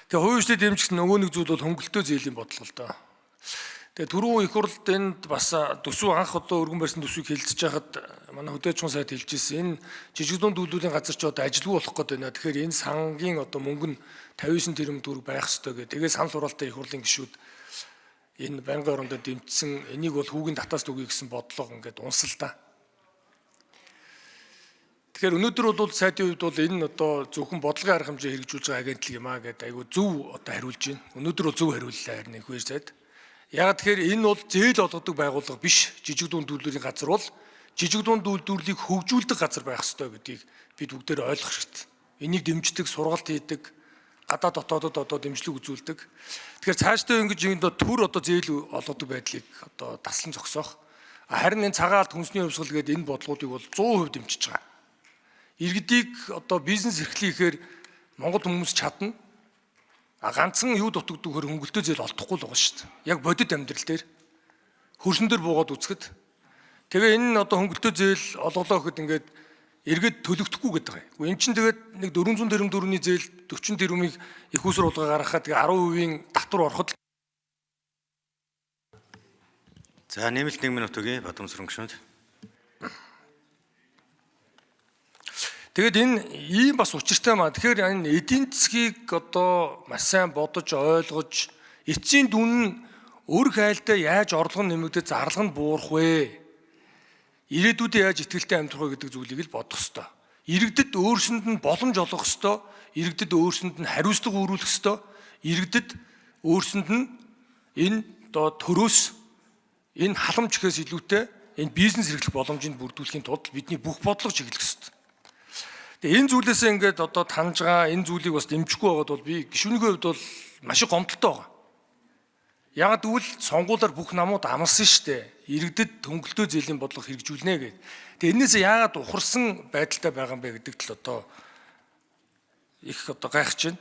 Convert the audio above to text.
Тэгээ хувийн хөгжлөд дэмжих нөгөө нэг зүйл бол хөнгөлтөө зээлийн бодлого л доо. Тэгээ түрүү их хурлд энд бас төсөв анх одоо өргөн барьсан төсвийг хэлэлцэж байхад манай хөдөөжин сайд хэлжсэн. Энэ жижиг дунд үйлдвэрийн газар ч одоо ажилгүй болох гээд байна. Тэгэхээр энэ сангийн одоо мөнгө нь 59 тэрбум төгрөг байх ёстой гэдэг. Тэгээ санал хураалтын их хурлын гишүүд энэ байнгын орондоо дэмжсэн. Энийг бол хүүгийн татаас түгье гэсэн бодлого ингээд унсалдаа. Тэгэхээр өнөөдөр бол сайдын хувьд бол энэ одоо зөвхөн бодлогын арга хэмжээ хэрэгжүүлж байгаа агентлаг юм аа гэдэг айгүй зөв одоо хариулж байна. Өнөөдөр бол зөв хариуллаа харин их үе сайд. Яг тэгэхээр энэ бол зээл олгодог байгууллага биш. Жижиг дунд үйлдвэрийн газар бол жижиг дунд үйлдвэрлэлийг хөгжүүлдэг газар байх ёстой гэдгийг бид бүгдээр ойлгох хэрэгтэй. Энийг дэмждэг, сургалт хийдэг, гадаад дотоодод одоо дэмжлэг үзүүлдэг. Тэгэхээр цаашдаа ингэж энэ төр одоо зээл олгодог байдлыг одоо таслан зогсоох. Харин энэ цагаалт хүнсний хувьсгал гэдэг энэ бодлогуудыг бол 100% дэмжиж байгаа. Иргэдийг одоо бизнес эрхлэхээр Монгол хүмүүс чадна. Ганцхан юу дутагддаг хөр хөнгөлтөө зээл олдохгүй л байгаа шүү дээ. Яг бодит амьдрал дээр хөрсөн дээр буугаад үзэхэд тэгээ энэ нь одоо хөнгөлтөө зээл олголоо гэхэд ингээд иргэд төлөгдөхгүй гэдэг байгаа. Энэ чинь тэгээд нэг 400 тэрбум төгрөгийн зээл 40 тэрбумыг их уср улгаа гаргахад тэгээ 10% татвар ороход. За нэмэлт 1 минут өгье Бадамсрын гишүүд. Тэгэд энэ ийм бас учиртай маа. Тэгэхээр энэ эдийн засгийг одоо маш сайн бодож ойлгож эцсийн дүн нь өр хайлтаа яаж орлого нь нэмэгдэж зарлага нь буурах вэ? Ирээдүйдээ яаж итгэлтэй амьдрах вэ гэдэг зүйлийг л бодох ёстой. Иргэдэд өөрсөнд нь боломж олгох ёстой. Иргэдэд өөрсөнд нь хариуцлага үүрүүлэх ёстой. Иргэдэд өөрсөнд нь энэ одоо төрөөс энэ халамж гэхээс илүүтэй энэ бизнес эрхлэх боломжийг бүрдүүлэхийн тулд бидний бүх бодлого чиглэх ёстой. Тэгээ энэ зүйлээсээ ингээд одоо таньж байгаа энэ зүйлийг бас дэмжихгүй байгаад бол би гишүүнийхээ хувьд бол маш их гомдолтой байгаа. Яг тэгвэл сонгуулиар бүх намууд амласан шүү дээ. Иргэдэд хөнгөлтөө зээлийн бодлого хэрэгжүүлнэ гэдэг. Тэгээ энээсээ яагаад ухарсан байдалтай байгаа юм бэ гэдэгт л одоо их одоо гайхаж байна.